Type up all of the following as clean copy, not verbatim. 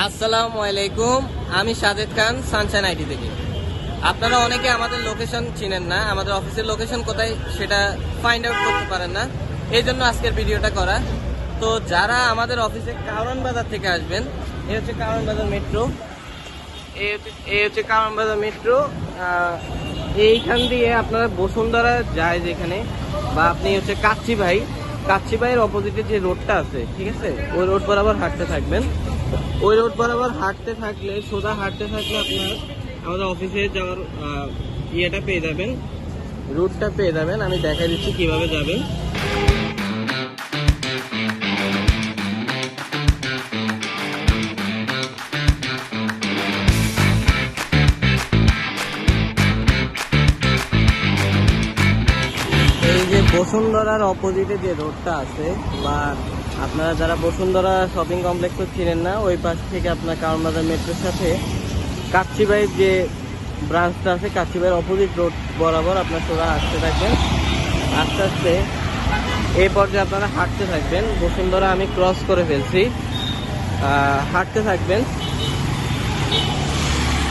আসসালামু আলাইকুম, আমি সাজেদ খান, সানশাইন আইটি থেকে। আপনারা অনেকে আমাদের লোকেশন চিনেন না, আমাদের অফিসের লোকেশন কোথায় সেটা ফাইন্ড আউট করতে পারেন না, এই জন্য আজকের ভিডিওটা করা। তো যারা আমাদের অফিসে কারওয়ান বাজার থেকে আসবেন, এই হচ্ছে কারওয়ান বাজার মেট্রো, এই হচ্ছে কারওয়ান বাজার মেট্রো। এইখান দিয়ে আপনারা বসুন্ধরা যায় যেখানে, বা আপনি হচ্ছে কাচ্চি ভাইয়ের অপোজিটে যে রোডটা আছে, ঠিক আছে, ওই রোড বরাবর হাঁটতে থাকবেন। ওই রোড বরাবর হাঁটতে থাকলে, সোজা হাঁটতে থাকলে আপনার আমাদের অফিসে যাওয়ার ইয়েটা পেয়ে যাবেন, রুটটা পেয়ে যাবেন। আমি দেখাই দিচ্ছি কিভাবে যাবেন। এই যে বসুন্ধরার অপোজিটে যে রোডটা আছে, বা আপনারা যারা বসুন্ধরা শপিং কমপ্লেক্স চিনেন না, ওই পাশ থেকে আপনার কারওয়ান বাজার মেট্রোর সাথে কাচ্চিবাইয়ের যে ব্রাঞ্চটা আছে, কাচ্চিবাইয়ের অপোজিট রোড বরাবর আপনার সোজা আসতে থাকবেন। আস্তে আস্তে এই পর্যায়ে আপনারা হাঁটতে থাকবেন। বসুন্ধরা আমি ক্রস করে ফেলছি, হাঁটতে থাকবেন।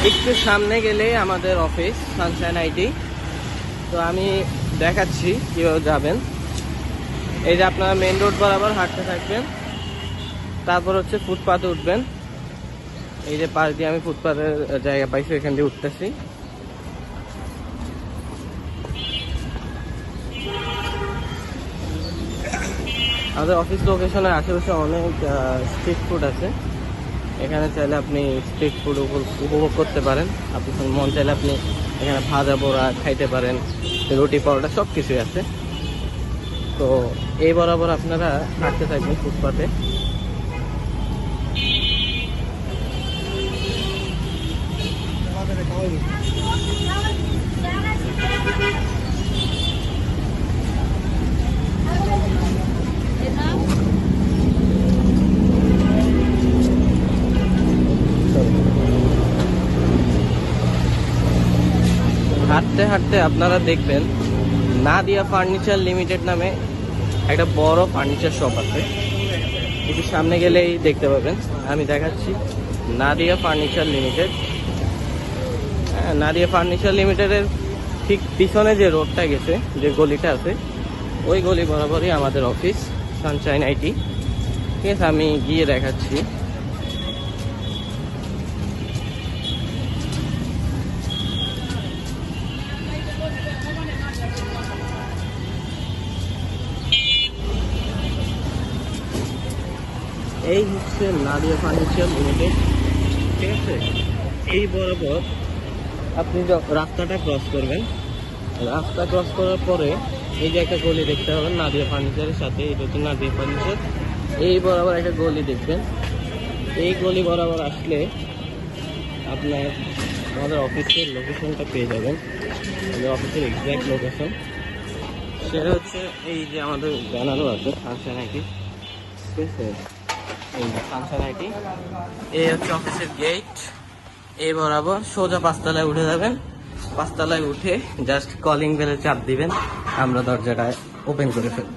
একটু সামনে গেলে আমাদের অফিস সানশাইন আইটি। তো আমি দেখাচ্ছি কীভাবে যাবেন। এই যে আপনারা মেন রোড বরাবর হাঁটতে থাকবেন, তারপর হচ্ছে ফুটপাতে উঠবেন। এই যে পাশ দিয়ে আমি ফুটপাতের জায়গা পাইছি, এখান দিয়ে উঠতেছি। আমাদের অফিস লোকেশনের আশেপাশে অনেক স্ট্রিট ফুড আছে, এখানে চাইলে আপনি স্ট্রিট ফুড উপভোগ করতে পারেন। আপনি মন চাইলে আপনি এখানে ভাজা পোড়া খাইতে পারেন, রুটি পরোটা সব কিছুই আছে। তো এই বরাবর আপনারা হাঁটতে থাকবেন ফুটপাতে। হাঁটতে হাঁটতে আপনারা দেখবেন নাদিয়া ফার্নিচার লিমিটেড নামে একটা বড় ফার্নিচার শপ আছে। একটু সামনে গেলেই দেখতে পাবেন, আমি দেখাচ্ছি। Nadia furniture limited, Nadia furniture লিমিটেডের ঠিক পিছনে যে রোডটা গেছে, যে গলিটা আছে, ওই গলি বরাবরই আমাদের অফিস সানশাইন আইটি। ঠিক আছে, আমি গিয়ে দেখাচ্ছি। এই হচ্ছে নাদিয়া ফার্নিচার লিমিটেড, ঠিক আছে। এই বরাবর আপনি রাস্তাটা ক্রস করবেন, রাস্তা ক্রস করার পরে এই যে একটা গলি দেখতে পাবেন নাদিয়া ফার্নিচারের সাথে, এটা হচ্ছে নাদিয়া ফার্নিচার। এই বরাবর একটা গলি দেখবেন, এই গলি বরাবর আসলে আপনার আমাদের অফিসের লোকেশনটা পেয়ে যাবেন। আমাদের অফিসের এক্স্যাক্ট লোকেশন সেটা হচ্ছে এই যে আমাদের ব্যানারও আছে সানশাইন আইটি, ঠিক আছে। এই সানশাইন আইটি, এই হচ্ছে অফিসের গেট। এই বরাবর সোজা 5 তলায় উঠে যাবেন। 5 তলায় উঠে জাস্ট কলিং বেলে চাপ দিবেন, আমরা দরজাটা ওপেন করে ফেলব।